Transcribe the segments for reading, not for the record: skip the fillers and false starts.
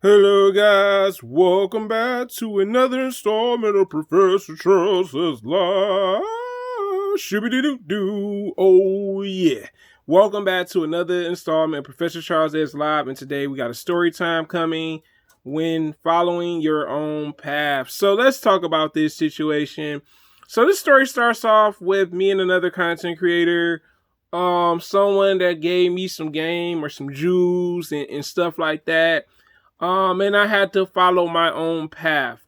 Hello, guys. Welcome back to another installment of Professor Charles's Live. Shooby-doo-doo-doo. Oh, yeah. Welcome back to another installment of Professor Charles S. Live. And today we got a story time coming when following your own path. So let's talk about this situation. So this story starts off with me and another content creator. Someone that gave me some game or some jewels and stuff like that. And I had to follow my own path.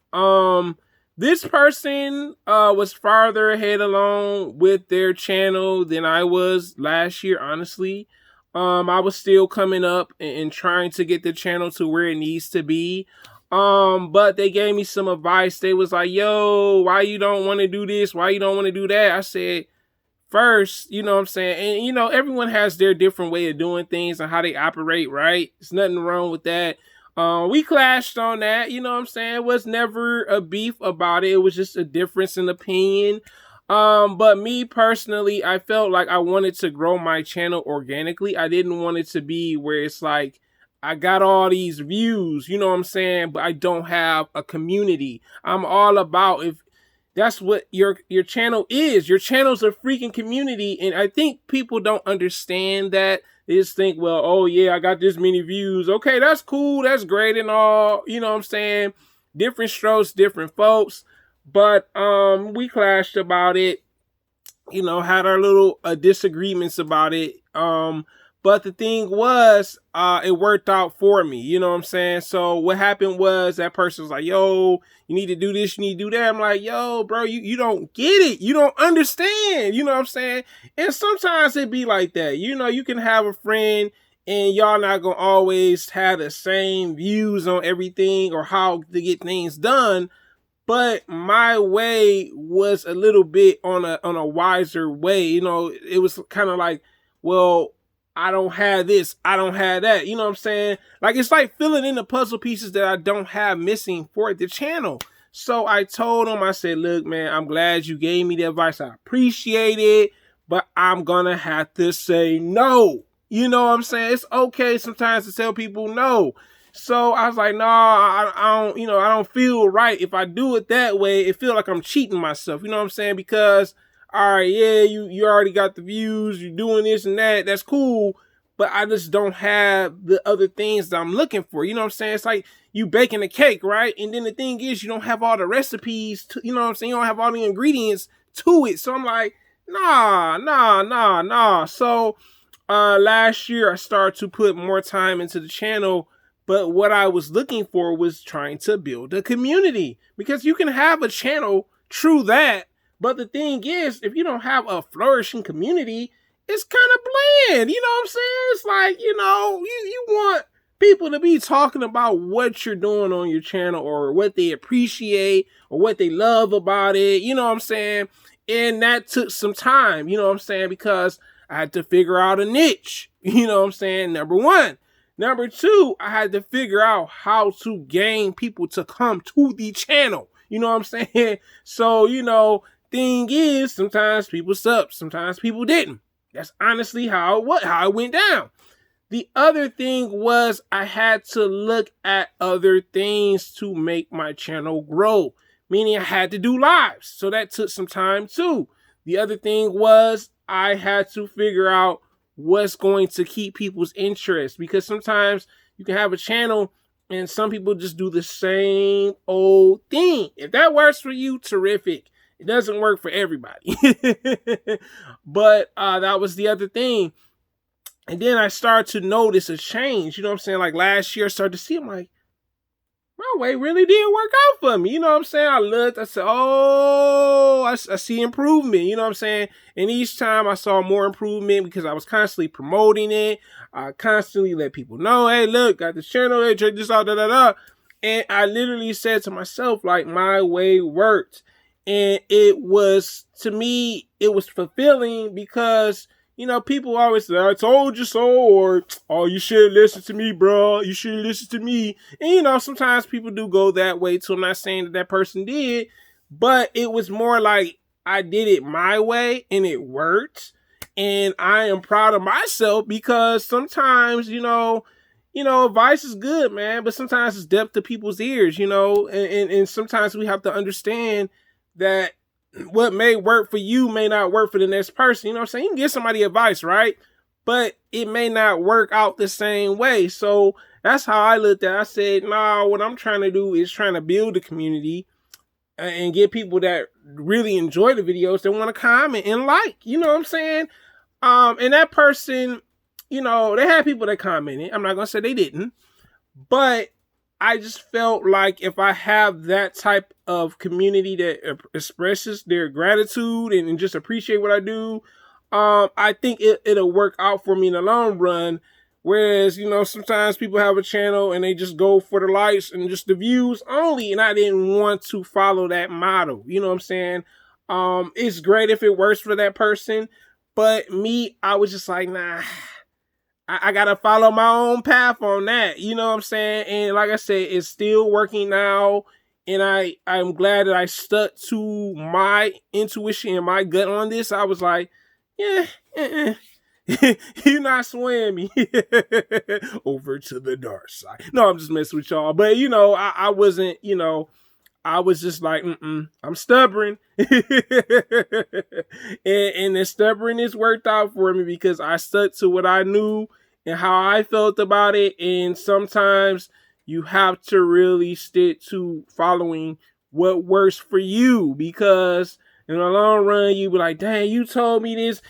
This person was farther ahead along with their channel than I was last year, honestly. I was still coming up and trying to get the channel to where it needs to be. But they gave me some advice. They was like, yo, why you don't want to do this? Why you don't want to do that? I said, first, you know what I'm saying? And, everyone has their different way of doing things and how they operate, right? There's nothing wrong with that. We clashed on that, you know what I'm saying? It was never a beef about it. It was just a difference in opinion. But me personally, I felt like I wanted to grow my channel organically. I didn't want it to be where it's like, I got all these views, you know what I'm saying? But I don't have a community. I'm all about, if that's what your channel is. Your channel's a freaking community. And I think people don't understand that. They just think, well, oh yeah, I got this many views. Okay, that's cool. That's great and all. You know what I'm saying? Different strokes, different folks. But we clashed about it. Had our little disagreements about it. But the thing was, it worked out for me. You know what I'm saying? So what happened was that person was like, yo, you need to do this, you need to do that. I'm like, yo, bro, you don't get it. You don't understand. You know what I'm saying? And sometimes it be like that. You can have a friend and y'all not going to always have the same views on everything or how to get things done. But my way was a little bit on a wiser way. It was kind of like, well, I don't have this, I don't have that. You know what I'm saying? Like, it's like filling in the puzzle pieces that I don't have missing for the channel. So I told him, I said, look, man, I'm glad you gave me the advice. I appreciate it, but I'm gonna have to say no. You know what I'm saying? It's okay sometimes to tell people no. So I was like, no, I don't, I don't feel right. If I do it that way, it feel like I'm cheating myself. You know what I'm saying? Because all right, yeah, you already got the views, you're doing this and that, that's cool, but I just don't have the other things that I'm looking for. You know what I'm saying? It's like you baking a cake, right? And then the thing is, you don't have all the recipes, you know what I'm saying? You don't have all the ingredients to it. So I'm like, nah. So last year I started to put more time into the channel, but what I was looking for was trying to build a community, because you can have a channel, true that, but the thing is, if you don't have a flourishing community, it's kind of bland. You know what I'm saying? It's like, you want people to be talking about what you're doing on your channel or what they appreciate or what they love about it. You know what I'm saying? And that took some time, you know what I'm saying? Because I had to figure out a niche. You know what I'm saying? Number one. Number two, I had to figure out how to gain people to come to the channel. You know what I'm saying? So, thing is, sometimes people subbed, sometimes people didn't. That's honestly how it went down. The other thing was I had to look at other things to make my channel grow, meaning I had to do lives. So that took some time too. The other thing was I had to figure out what's going to keep people's interest, because sometimes you can have a channel and some people just do the same old thing. If that works for you, terrific. It doesn't work for everybody. But that was the other thing. And then I started to notice a change. You know what I'm saying? Like last year, I started to see, I'm like, my way really did work out for me. You know what I'm saying? I looked, I said, oh, I see improvement. You know what I'm saying? And each time I saw more improvement because I was constantly promoting it. I constantly let people know, hey, look, got this channel, hey, check this out, And I literally said to myself, like, my way worked. And it was, to me, it was fulfilling because, people always say, I told you so, or, oh, you should listen to me, bro. You should listen to me. And, sometimes people do go that way too. I'm not saying that person did, but it was more like I did it my way and it worked. And I am proud of myself because sometimes, advice is good, man, but sometimes it's depth to people's ears, and sometimes we have to understand that what may work for you may not work for the next person. You know what I'm saying? You can give somebody advice, right? But it may not work out the same way. So that's how I looked at it. I said, nah, what I'm trying to do is trying to build a community and get people that really enjoy the videos that want to comment and like, you know what I'm saying? And that person, they had people that commented. I'm not going to say they didn't, but I just felt like if I have that type of community that expresses their gratitude and just appreciate what I do, I think it'll work out for me in the long run. Whereas, sometimes people have a channel and they just go for the likes and just the views only. And I didn't want to follow that model. You know what I'm saying? It's great if it works for that person. But me, I was just like, nah, I got to follow my own path on that. You know what I'm saying? And like I said, it's still working now. And I'm glad that I stuck to my intuition and my gut on this. I was like, yeah, you're not swaying me over to the dark side. No, I'm just messing with y'all. But, I wasn't, I was just like, I'm stubborn. and the stubbornness worked out for me because I stuck to what I knew and how I felt about it. And sometimes you have to really stick to following what works for you, because in the long run, you be like, dang, you told me this.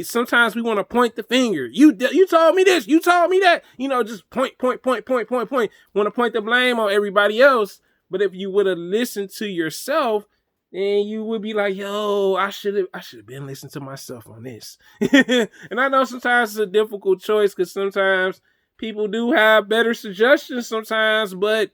Sometimes we want to point the finger. You told me this. You told me that. Just point. Want to point the blame on everybody else. But if you would have listened to yourself, then you would be like, yo, I should have been listening to myself on this. And I know sometimes it's a difficult choice because sometimes people do have better suggestions sometimes, but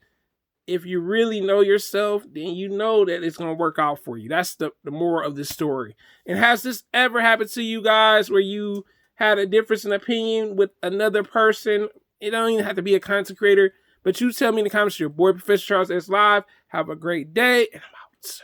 if you really know yourself, then you know that it's going to work out for you. That's the moral of this story. And has this ever happened to you guys where you had a difference in opinion with another person? It don't even have to be a content creator, but you tell me in the comments. Your boy, Professor Charles S. Live. Have a great day, and I'm out.